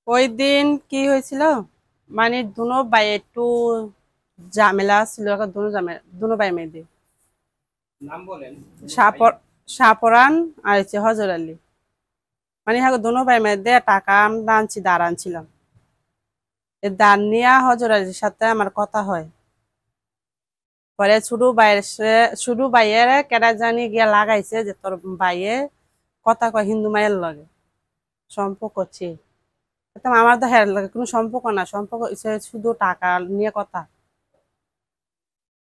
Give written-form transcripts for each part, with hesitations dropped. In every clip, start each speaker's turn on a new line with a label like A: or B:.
A: ওই দিন কি হয়েছিল, মানে দুনো ভাই একটু ঝামেলা ছিল, দুনো ভাই মেয়েদের
B: নাম বলেন দুনো ভাই।
A: সাপর সাপরান আর হচ্ছে হজর আলী। মানে হ্যাঁ দুনো ভাই মেয়েদের টাকা আমরা আনছি, দাঁড় আনছিলাম। এই দাঁড় নিয়ে হজর আলীর সাথে আমার কথা হয়। পরে শুধু ভাইয়ের কেডা জানি গিয়া লাগাইছে যে তোর ভাইয়ে কথা কয় হিন্দু মায়ের লগে সম্পর্ক করছে। আমার তো হ্যাঁ লাগে কোনো সম্পর্ক না, সম্পর্ক হইছে শুধু টাকা নিয়ে কথা।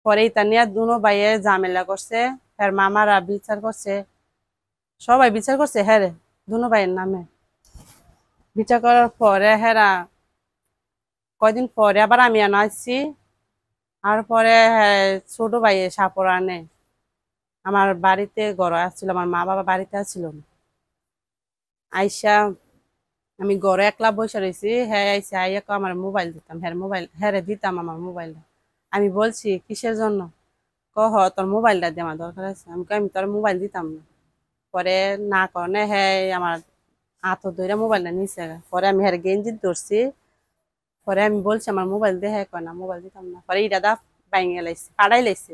A: পরে ইতা নিয়ে দুনো ভাইয়ে ঝামেলা করছে। হ্যাঁ মামারা বিচার করছে, সবাই বিচার করছে হ্যাঁ রে, দুনো ভাইয়ের নামে বিচার করার পরে হেরা কয়দিন পরে আবার আমি আনা আসছি। আর পরে হ্যাঁ ছোট ভাইয়ে সাপড় আনে আমার বাড়িতে গড় আসছিল, আমার মা বাবা বাড়িতে আসছিল না। আইসা আমি ঘরে একলা বসে রয়েছি, হ্যাঁ আইসা আইয়া কয় আমার মোবাইল দিতাম, হ্যাঁ মোবাইল হ্যাঁ রে দিতাম আমার মোবাইলটা। আমি বলছি কিসের জন্য, তোর মোবাইলটা দিয়ে আমার দরকার আছে। আমি তোর মোবাইল দিতাম না। পরে না করনে হ্যাঁ আমার হাতও ধরে মোবাইলটা নিচে। পরে আমি হ্যাঁ গেঞ্জি ধরছি। পরে আমি বলছি আমার মোবাইল দিয়ে, হ্যাঁ কয় না মোবাইল দিতাম না। পরে এই দাদা বাইঙে লাইছে, পাড়াই লাইছে।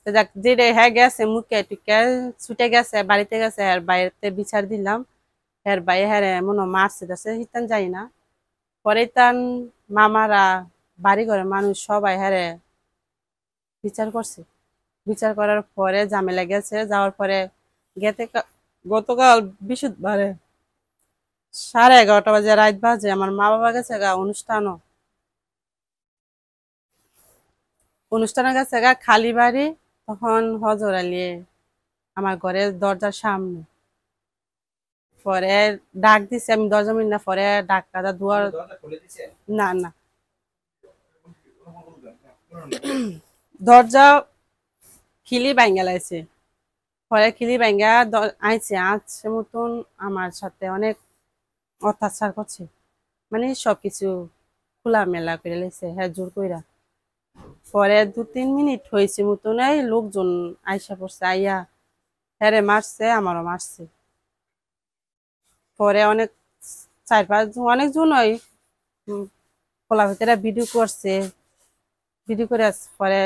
A: তো যাক যে রে হ্যাঁ গেছে মুখে টুকে ছুটে গেছে বাড়িতে গেছে, হ্যাঁ বাড়িতে বিচার দিলাম। হ্যাঁ ভাই হ্যাঁ মনে হয় মারছে টারছে, হিতান যাই না। পরে তান মামারা বাড়ি ঘরে মানুষ সবাই হ্যাঁ বিচার করছে। বিচার করার পরে ঝামেলা গেছে, যাওয়ার পরে গেতে গতকাল বৃহস্পতিবারে 11:30 বাজে রাত বাজে আমার মা বাবা গেছে গা অনুষ্ঠানে গেছে গা খালি বাড়ি। তখন হজর আলী আমার ঘরের দরজার সামনে। পরে ডাক দিছে, আমি দরজা মিল না, পরে ডাক কাদা দুয়ার।
B: আপনি দরজা খুলে দিছেন?
A: না না, দরজা খিলি ভাঙ্গা লাইছে। পরে খিলি ভাঙ্গা আইছে আজকে মতন আমার সাথে অনেক অত্যাচার করছে। মানে সবকিছু খোলামেলা করে লেছে হ্যাঁ জোর কইরা। পরে 2-3 মিনিট হয়েছে মতন এই লোকজন আইসা পড়ছে, আইয়া হ্যারে মারছে আমারও মারছে। পরে অনেক 4-5 জন অনেকজন ওই পোলা ভিতরে ভিডিও করছে। ভিডিও করে পরে